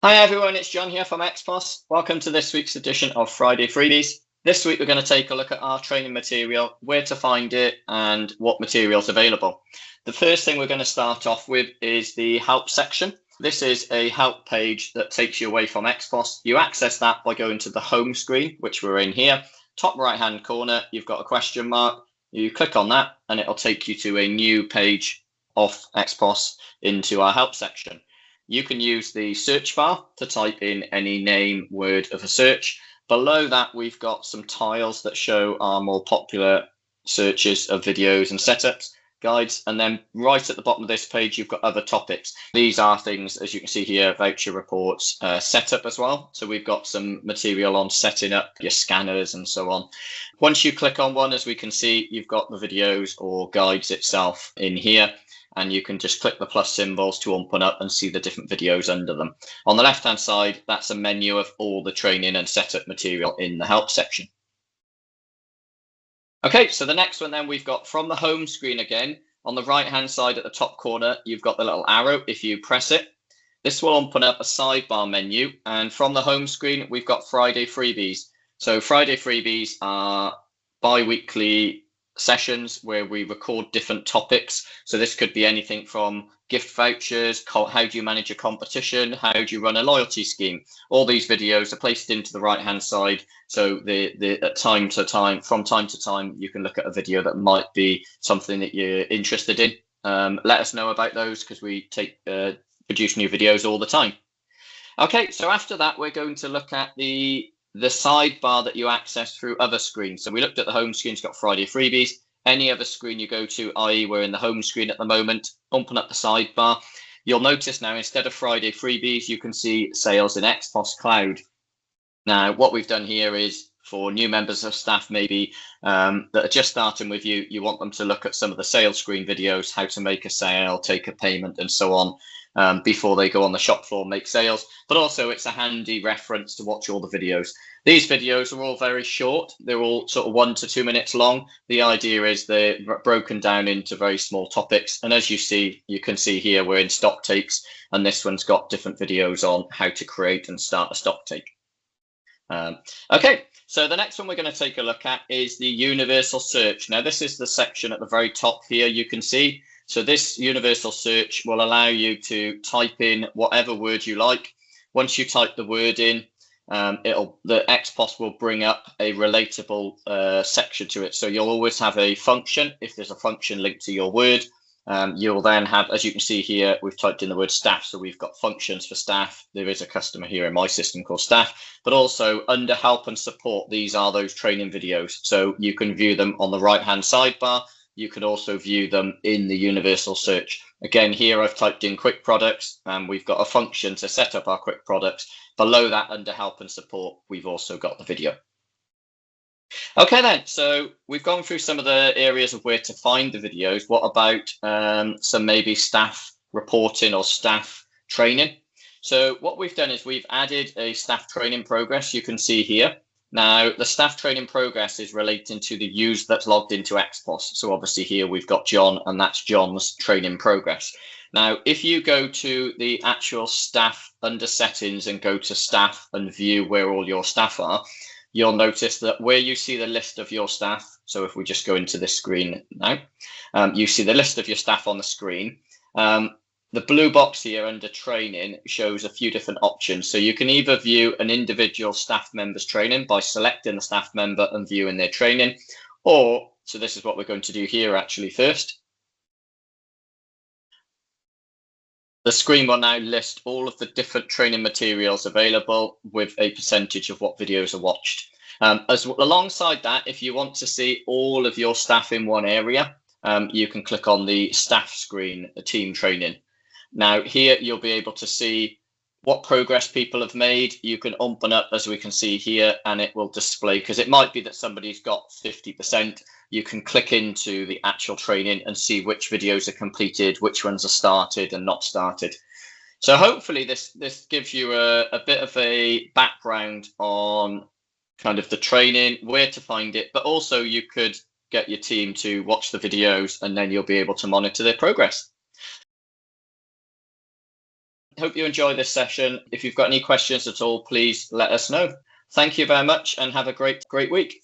Hi everyone, it's John here from Xpos. Welcome to this week's edition of Friday Freebies. This week we're going to take a look at our training material, where to find it and what materials available. The first thing we're going to start off with is the help section. This is a help page that takes you away from Xpos. You access that by going to the home screen, which we're in here. Top right hand corner, you've got a question mark. You click on that and it'll take you to a new page of Xpos into our help section. You can use the search bar to type in any name word of a search. Below that, we've got some tiles that show our more popular searches of videos and setups, guides. And then right at the bottom of this page, you've got other topics. These are things, as you can see here, voucher reports, setup as well. So we've got some material on setting up your scanners and so on. Once you click on one, as we can see, you've got the videos or guides itself in here. And you can just click the plus symbols to open up and see the different videos under them. On the left hand side, that's a menu of all the training and setup material in the help section. Okay, so the next one then we've got from the home screen again. On the right hand side at the top corner, you've got the little arrow. If you press it, this will open up a sidebar menu. And from the home screen, we've got Friday Freebies. So Friday Freebies are bi-weekly sessions where we record different topics. So this could be anything from gift vouchers, how do you manage a competition, how do you run a loyalty scheme. All these videos are placed into the right hand side, so from time to time you can look at a video that might be something that you're interested in. Let us know about those, because we produce new videos all the time. Okay, so after that we're going to look at the sidebar that you access through other screens. So we looked at the home screen, it's got Friday Freebies. Any other screen you go to, i.e. we're in the home screen at the moment, open up the sidebar. You'll notice now, instead of Friday Freebies, you can see sales in Xpos Cloud. Now, what we've done here is, for new members of staff maybe that are just starting with you, you want them to look at some of the sales screen videos, how to make a sale, take a payment and so on, before they go on the shop floor and make sales. But also it's a handy reference to watch all the videos. These videos are all very short. They're all sort of 1 to 2 minutes long. The idea is they're broken down into very small topics. And as you can see here, we're in stock takes, and this one's got different videos on how to create and start a stock take. Okay, so the next one we're going to take a look at is the universal search. Now, this is the section at the very top here, you can see. So this universal search will allow you to type in whatever word you like. Once you type the word in, the Xpos will bring up a relatable section to it. So you'll always have a function. If there's a function linked to your word, you'll then have, as you can see here, we've typed in the word staff. So we've got functions for staff. There is a customer here in my system called staff, but also under help and support, these are those training videos. So you can view them on the right hand sidebar. You can also view them in the universal search. Again, here I've typed in quick products, and we've got a function to set up our quick products. Below that, under help and support, we've also got the video. Okay then, so we've gone through some of the areas of where to find the videos. What about some maybe staff reporting or staff training? So what we've done is we've added a staff training progress, you can see here. Now, the staff training progress is relating to the user that's logged into Xpos. So obviously here we've got John, and that's John's training progress. Now, if you go to the actual staff under settings and go to staff and view where all your staff are, you'll notice that where you see the list of your staff, so if we just go into this screen now, you see the list of your staff on the screen. The blue box here under training shows a few different options. So you can either view an individual staff member's training by selecting the staff member and viewing their training, or, so this is what we're going to do here actually first. The screen will now list all of the different training materials available with a percentage of what videos are watched. Alongside that, if you want to see all of your staff in one area, you can click on the staff screen, the team training. Now here you'll be able to see what progress people have made. You can open up, as we can see here, and it will display, because it might be that somebody's got 50%. You can click into the actual training and see which videos are completed, which ones are started and not started. So hopefully this gives you a bit of a background on kind of the training, where to find it, but also you could get your team to watch the videos and then you'll be able to monitor their progress. Hope you enjoy this session. If you've got any questions at all, please let us know. Thank you very much and have a great week.